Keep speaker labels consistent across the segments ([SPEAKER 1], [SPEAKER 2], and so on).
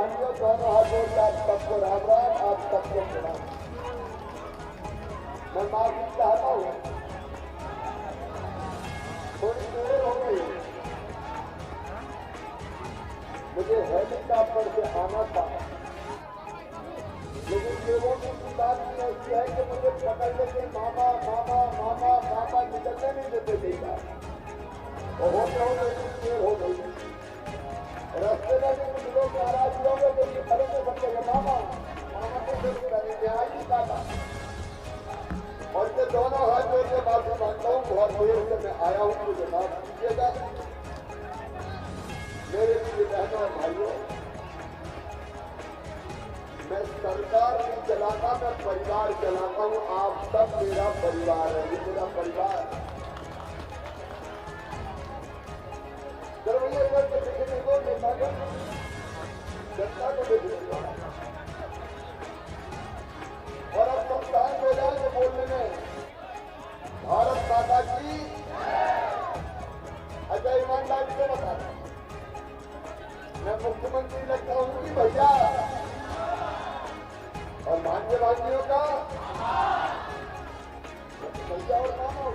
[SPEAKER 1] भाइयों दोनों हाथ जोड़ के आप सबको राम राम, आप सबको प्रणाम। मैं माफी चाहता हूँ, थोड़ी देर हो गई, मुझे हेलीकॉप्टर से आना था, लेकिन लोगों की बात नहीं ऐसी है कि मुझे पकड़ लेके मामा मामा मामा मामा निकलने नहीं देते देगा। तो होते हो गई, देर हो गई। रास्ते में भी कुछ लोग नाराज होंगे तो ये खड़े में समझेगा मामा मामा को फिर करेंगे आई दादा। और ये दोनों हाथ जोड़ के माफी मांगता हूँ, बहुत देर से मैं आया हूँ, मुझे माफ कीजिएगा। मेरे लिए बहनों और भाइयों, मैं सरकार नहीं चलाता, मैं परिवार चलाता हूँ। आप सब मेरा परिवार है, ये मेरा परिवार है। दरवाजे पर देखने को नेता को जनता को देखने, और अब संस्थान हो जाए तो बोलने में भारत माता की अजय ईमानदारी से बता रहा, मैं मुख्यमंत्री लगता हूँ कि भैया, और मान्य भाइयों का भैया और मामा।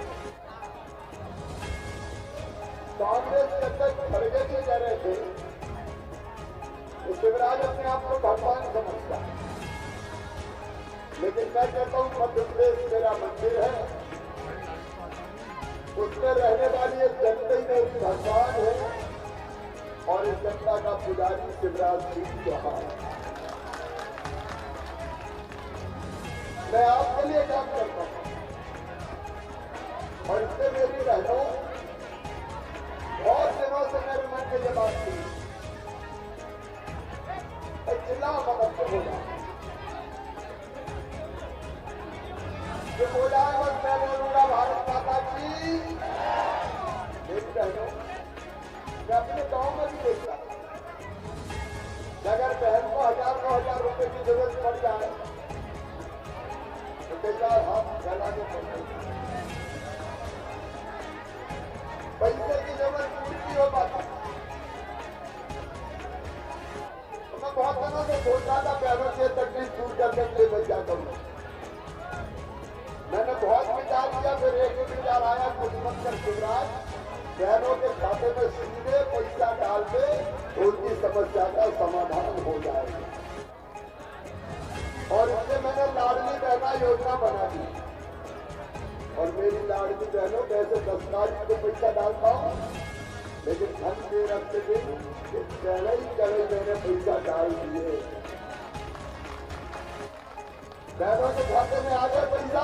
[SPEAKER 1] कांग्रेस के अध्यक्ष खड़गे जी कह रहे थे कि शिवराज अपने आप को भगवान समझता है, लेकिन मैं कहता हूं मध्य प्रदेश मेरा मंदिर है, उसमें रहने वाली एक जनता ही मेरी भगवान है, और इस जनता का पुजारी शिवराज सिंह चौहान। मैं आपके लिए काम करता हूं, और इससे मेरी बहनों बहुत दिनों से मेरे मन में ये बात थी, जिला मदद होगा ये बोला है, बस मैं बोलूंगा भारत माता की। मेरी बहनों, मैं अपने गांव में भी देखता हूं, अगर बहन को 1000-2000 रुपए की जरूरत पड़ जाए तो कई बार हम फैलाने पड़ते हैं, पैसे की जरूरत पूरी नहीं हो पाती। तो मैं बहुत दिनों से सोच रहा था बहनों की तकलीफ दूर करने के लिए मैं क्या करूं। मैंने बहुत विचार किया, फिर एक विचार आया, कुछ मत कर शिवराज, बहनों के खाते में सीधे पैसा डाल दे तो उनकी समस्या का समाधान हो जाएगा। और इससे मैंने लाडली बहना योजना बना दी, और मेरी लाडली बहनों कैसे 10 तारीख को पैसा डालता हूँ, लेकिन धन के रखते दिन कड़े मैंने पैसा डाल दिए। बहनों के खाते में आ गए पैसा,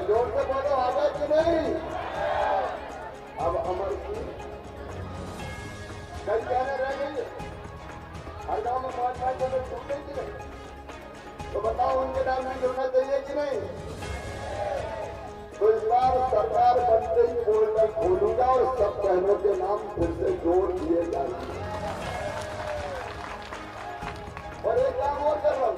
[SPEAKER 1] जोर से बोलो आ गए कि नहीं। अब अमर सिंह कई कहने रह गई, हर गांव में 5-5 जगह छूटे कि नहीं, तो बताओ उनके नाम नहीं होना चाहिए कि नहीं। तो इस बार सरकार बनते ही पोर्टल खोलूंगा और सब बहनों के नाम फिर से जोड़ दिए जाएंगे। और एक काम और कर रहा हूं,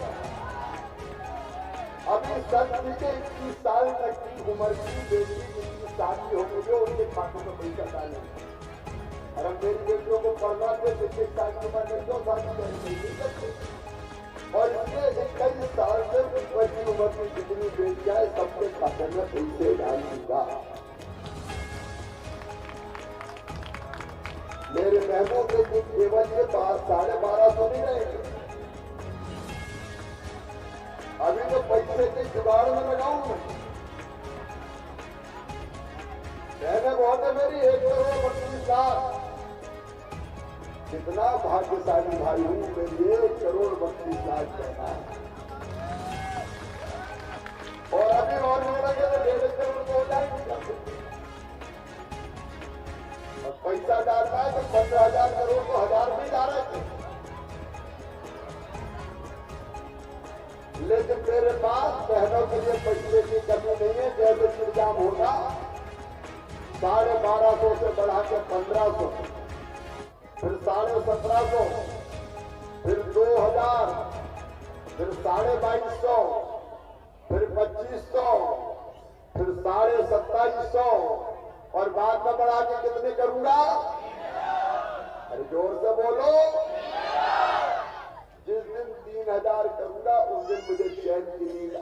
[SPEAKER 1] अभी संत के 21 साल तक की उम्र की बेटी जिनकी शादी हो गई है उनके खाते में पैसा डालेंगे। और हम मेरी बेटियों को पढ़वा के 21 साल की उम्र में क्यों शादी करेंगे। और इसलिए 21 साल से ऊपर की उम्र की जितनी बेटियां है सबके खाते में पैसे डाल दूंगा। मेरे बहनों के जो केवल ये 1250 नहीं रहेंगे, अभी तो पैसे के जुगाड़ में लगाऊंगा। बहने बहुत है मेरी, 1,32,00,000। कितना भाग्यशाली भाई हूं, मेरी 1,32,00,000 कहना है। और अभी और मिल लगे तो 1.5 करोड़ हो जाएंगे। और पैसा डालना है तो 15,000 करोड़ को 1000 भी डाल रहे थे, लेकिन मेरे पास बहनों के लिए पैसे की कमी नहीं है। जैसे इंतजाम होगा 1250 से बढ़ा के 1500, फिर 1750, फिर 2000, फिर 2250, फिर 2500, फिर 2750, और बाद में बढ़ा के कितने करूंगा? अरे जोर से बोलो।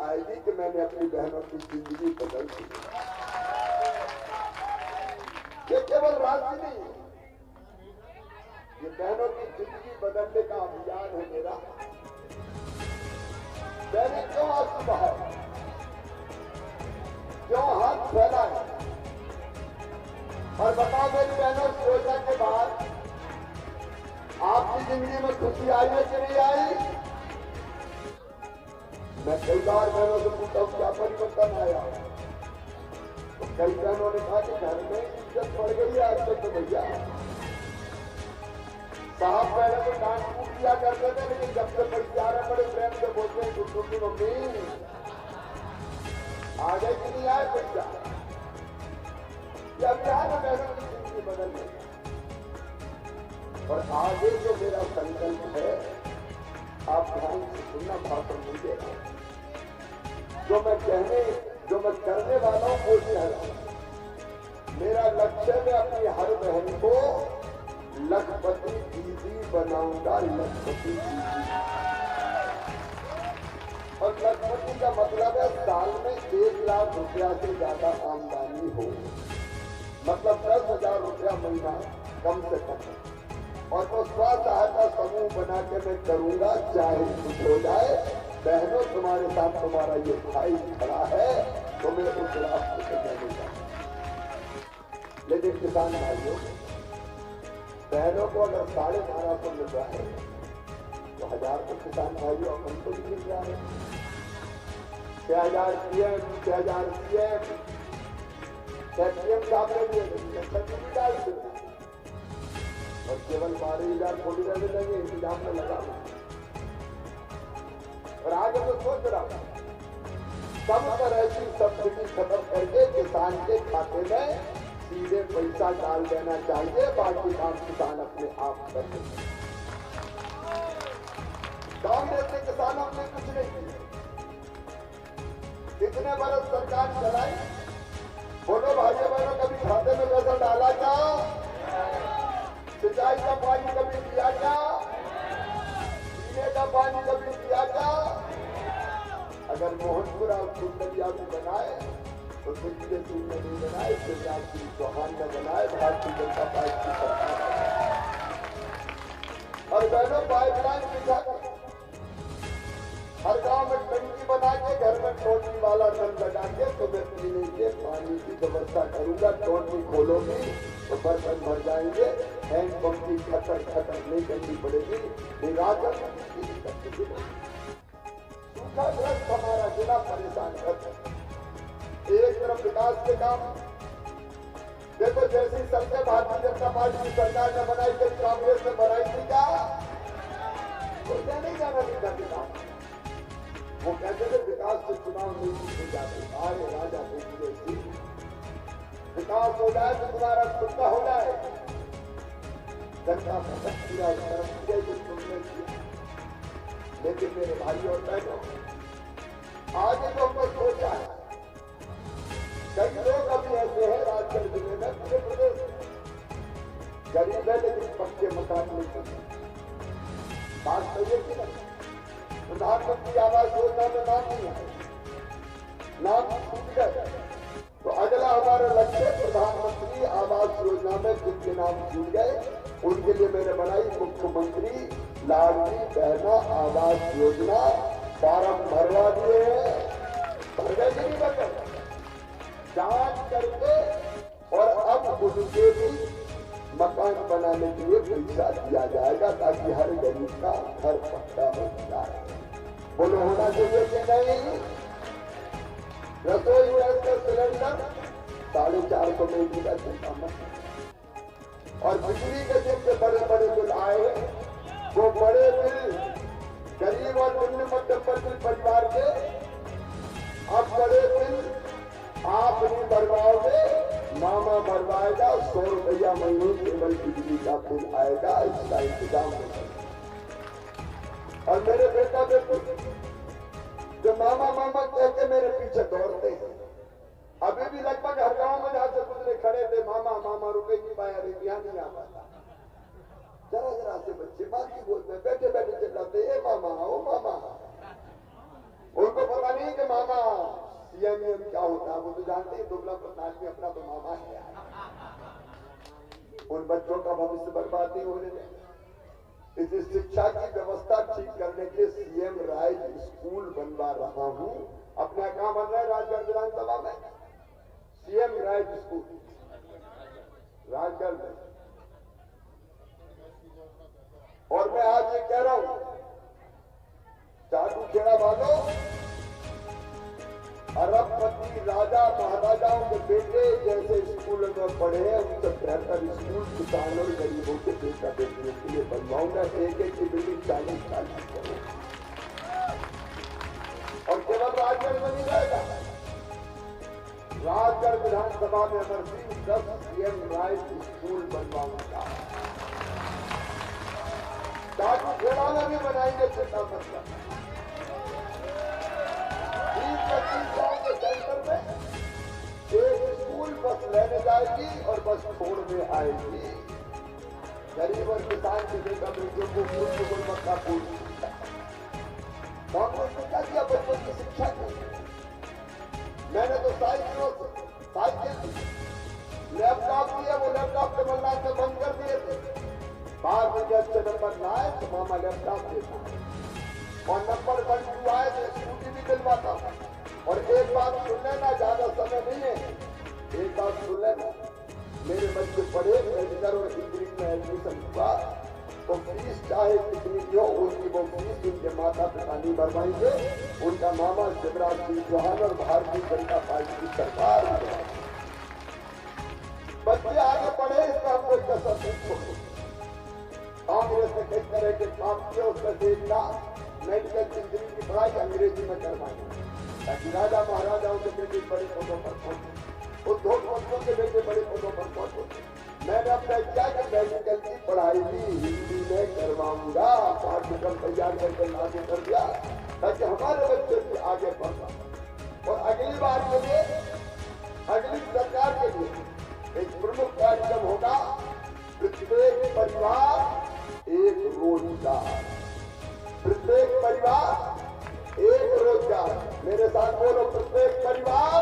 [SPEAKER 1] आएगी कि मैंने अपनी बहनों की जिंदगी बदल दी। ये केवल राशि नहीं है, ये बहनों की जिंदगी बदलने का अभियान है मेरा। मैंने क्यों आंसू बहाए, क्यों हाथ फैलाए? और बताओ मेरी बहनों, इस योजना के बाद आपकी जिंदगी में खुशी आई है कि नहीं आई? मैं कई बार बहनों से पूछता हूं क्या परिवर्तन आया, तो कई बहनों ने कहा कि घर में इज्जत बढ़ गई है आजकल। तो भैया साहब पहले तो डांट फूट दिया करते थे, लेकिन जब से परिवार है बड़े प्रेम से बोलते हैं गुड्डू की मम्मी आ गए कि नहीं आए पैसा। ये अभियान है बहनों की जिंदगी बदलने का। और आगे जो मेरा संकल्प है, आप ध्यान से सुनना, भाषण नहीं दे रहा, जो मैं करने वाला हूं वो कह रहा हूं। मेरा लक्ष्य है अपनी हर बहन को लखपति दीदी बनाऊंगा, लखपति दीदी। और लखपति का मतलब है साल में 1 लाख रुपया से ज्यादा आमदनी हो, मतलब 10,000 रुपया महीना कम से कम। और वो स्व सहायता समूह बना के मैं करूंगा, चाहे कुछ हो जाए। बहनों, तुम्हारे साथ तुम्हारा ये भाई खड़ा है, तो मैं उस रास्ते से चलूंगा। लेकिन किसान भाइयों, बहनों को अगर 1250 मिल रहा है तो 1000 तो किसान भाइयों अपन को भी मिल रहा है। 6000 पीएम, 6000 पीएम, साहब ने भी डाल दिया और केवल 12,000 थोड़ी देर मिलेंगे, इंतजाम में लगा। और आगे तो सोच रहा हूं कम तरह की सब्सिडी खत्म करके किसान के खाते में सीधे पैसा डाल देना चाहिए, बाकी काम किसान अपने आप कर देंगे। कांग्रेस के किसानों ने कुछ नहीं किया, कितने बरस सरकार चलाई? बोलो भाइयों बहनों, कभी खाते में पैसा डाला क्या? सिंचाई का पानी कभी दिया क्या? पीने का पानी कभी दिया क्या? अगर मोहनपुर और कुंडलिया में बनाए तो पिछले 3 में नहीं बनाए, शिवराज सिंह चौहान ने बनाए, भारतीय जनता पार्टी की सरकार। और बहनों, पाइपलाइन बिछा कर हर गांव में टंकी बना के घर में टोटी वाला नल लगा के तुम्हें पीने के पानी की व्यवस्था करूंगा। टोटी खोलोगी तो बर्तन भर जाएंगे, हैंडपंप की खटर खटर नहीं करनी पड़ेगी। सूखाग्रस्त हमारा जिला परेशान करता। एक तरफ विकास के काम देखो, जैसी सड़कें भारतीय जनता पार्टी की सरकार ने बनाई, कभी कांग्रेस ने बनाई थी क्या? कोई नहीं जाना सीधा विकास। वो कहते थे विकास से चुनाव नहीं जीते जाते। अरे राजा देखिए, विकास हो जाए तो तुम्हारा खुद का हो जाए। जनता का पूरा तुमने किया। लेकिन मेरे भाई और बहनों, आगे तो हमने सोचा है, कई लोग अभी ऐसे हैं राजगढ़ जिले में, पूरे प्रदेश गरीब है लेकिन पक्के मकान नहीं बनते। बात सही है कि नहीं? प्रधानमंत्री आवास योजना में नाम नहीं है, नाम छूट गए। तो अगला हमारा लक्ष्य प्रधानमंत्री आवास योजना में जिनके नाम छूट गए उनके लिए मैंने बनाई मुख्यमंत्री लाडली बहना आवास योजना। फॉर्म भरवा दिए हैं, भर गए कि नहीं भर गए? जांच करके और अब उनके भी मकान बनाने के लिए पैसा दिया जाएगा, ताकि हर गरीब का घर पक्का हो जाए। बोलो होना चाहिए कि नहीं? रसोई गैस का सिलेंडर 450 में मिला चिंता मत। और बिजली के जिनके बड़े बड़े बिल आए, वो बड़े बिल गरीब और निम्न मध्यम वर्गीय परिवार के, अब बड़े बिल आप नहीं भरवाओगे, मामा भरवाएगा। 100 रुपया महीने केवल बिजली का बिल आएगा, इसका इंतजाम होगा। और मेरे बेटा बेटी जो मामा मामा कह के मेरे पीछे दौड़ते हैं, अभी भी लगभग हर गांव में जहां से गुजरे खड़े थे, मामा मामा रुपए की पाया रे, यहाँ नहीं आ पाता। जरा जरा से बच्चे माँ की गोद में बैठे बैठे चिल्लाते, ए मामा ओ मामा। उनको पता नहीं नहीं कि मामा सीएम क्या होता है, वो तो जानते हैं दुबला पतला आदमी अपना तो मामा है यार। उन बच्चों का भविष्य बर्बाद नहीं होने दें। इस शिक्षा की व्यवस्था ठीक करने के सीएम राइज स्कूल बनवा रहा हूं। अपने कहां बन रहा है? राजगढ़ विधानसभा में सीएम राइज स्कूल राजगढ़ में। और मैं आज ये कह रहा हूं, चाटू खेड़ा वालों, अरबपति राजा महाराजाओं के बेटे जैसे स्कूल में पढ़े हैं, उनसे बेहतर स्कूल किसानों और गरीबों के बेटा बेटियों के लिए बनवाऊंगा। एक की बिल्डिंग 40-40 करोड़। और केवल राजगढ़ में नहीं रहेगा, राजगढ़ विधानसभा में Amar Singh 10 CM rise school बनवाऊंगा। चाटू खेड़ा में भी बनाएंगे छोटा मतलब 20-25 गांव के सेंटर में एक स्कूल बस लेने जाएगी और बस छोड़ने आएगी। गरीब और किसान के बेटा बेटियों को पूर्ण गुणवत्ता पूर्ण शिक्षा। कांग्रेस ने क्या किया बच्चों की शिक्षा की? मैंने तो साइकिल लैपटॉप दिए, वो लैपटॉप के मल्ला से बंद कर दिए थे। 12 में अच्छे नंबर ना आए तो मामा लैपटॉप देता, और नंबर 1-2 आए तो स्कूटी भी दिलवाता। और एक बात सुन लेना, ज्यादा समय नहीं है, एक बात सुन लेना, मेरे बच्चे पढ़े मेडिकल और इंजीनियरिंग में एडमिशन हुआ तो फीस चाहे कितनी भी हो, उनकी वो फीस उनके माता पिता नहीं भरवाएंगे, उनका मामा शिवराज सिंह चौहान और भारतीय जनता पार्टी की सरकार। बच्चे आगे पढ़े, इसका हम कोई कसर नहीं छोड़ो। कांग्रेस ने कई तरह के काम किए, उसमें से एक था मेडिकल इंजीनियरिंग की पढ़ाई अंग्रेजी में करवाई, ताकि राजा महाराजाओं के बेटे बड़े पदों पर पहुंचे, उद्योगपतियों के बेटे बड़े पदों पर पहुंचे। मैंने अपना क्या कि मेडिकल की पढ़ाई भी हिंदी में करवाऊंगा, पाठ्यक्रम तैयार करके लागू कर दिया, ताकि हमारे बच्चे भी आगे बढ़ पाए। और अगली बार के लिए, अगली सरकार के लिए एक प्रमुख कार्यक्रम होगा, प्रत्येक परिवार एक रोजगार। प्रत्येक परिवार एक रोजगार। मेरे साथ बोलो, प्रत्येक परिवार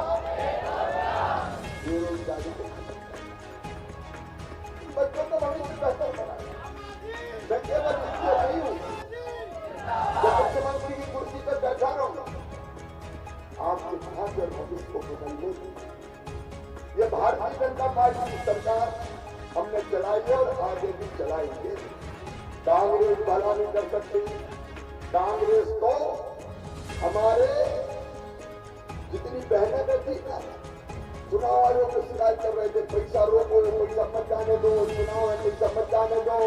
[SPEAKER 1] बेरोजगारी को खत्म करें। बच्चों को भविष्य बेहतर बनाए। मैं केवल इसलिए नहीं हूं जो मुख्यमंत्री की कुर्सी पर बैठा रहूं, आपके भाग्य और भविष्य को बदलने की ये भारतीय जनता पार्टी की सरकार हमने चलाई है और आगे भी चलाएंगे। कांग्रेस भला नहीं कर सकती। कांग्रेस को हमारे जितनी बहनें बैठी ना, चुनाव आयोग में शिकायत कर रहे थे, पैसा रोको, पैसा मत जाने दो, चुनाव है पैसा मत जाने दो।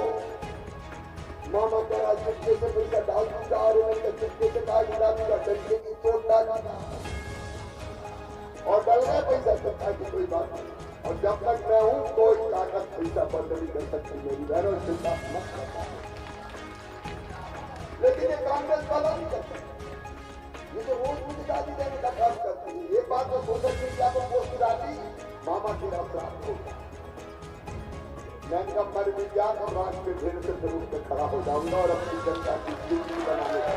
[SPEAKER 1] मामा कह रहा चिट्ठे से पैसा डाल दूंगा और उन्होंने चिट्ठे से डाल दूंगा, डंडे की चोट डालूंगा और डल गए पैसा सत्ता की कोई बात नहीं। और जब तक मैं हूं कोई ताकत पैसा बंद नहीं कर सकती। मेरी बहनों चिंता मत करता, लेकिन ये कांग्रेस वाला नहीं करता। ये तो रोज मुझे गाली देने का काम करती है। एक बात तो सोचल मीडिया को पोस्ट डाली, मामा के अपराध होगा। मैं इनका मर भी गया तो राष्ट्र के ढेर से फिर उठ खड़ा हो जाऊंगा और अपनी जनता की जिंदगी बनाने का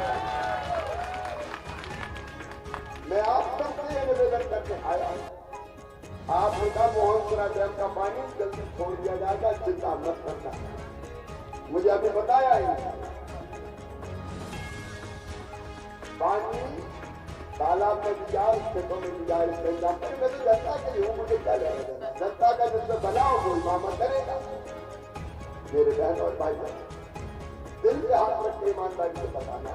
[SPEAKER 1] मैं आप सबसे ये निवेदन करके आया हूं। आपने कहा मोहनपुरा डैम का पानी जल्दी छोड़ दिया जाएगा, चिंता मत करना। मुझे अभी बताया है पानी तालाब में भी जाए, खेतों में भी जाए। मैं तो जनता के लिए हूँ, मुझे क्या लेना? जनता का जिससे बनाओ कोई मामा करेगा। मेरे बहन और भाई दिल के हाथ रख के ईमानदारी से बताना,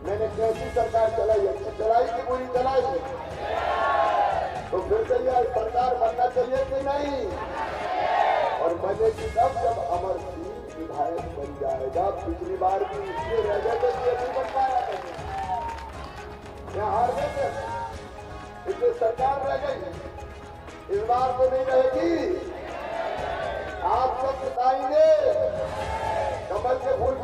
[SPEAKER 1] मैंने कैसी सरकार चलाई, अच्छी चलाई कि बुरी चलाई? तो फिर से यह सरकार बनना चाहिए कि नहीं? और बनेगी तब जब अमर सिंह विधायक बन जाएगा। पिछली बार भी इसलिए रह गए थे, नहीं बन पाया था, यहाँ हार गए थे, इसलिए सरकार रह गई। इस बार तो नहीं रहेगी। आप सब बताएंगे, कमल के फूल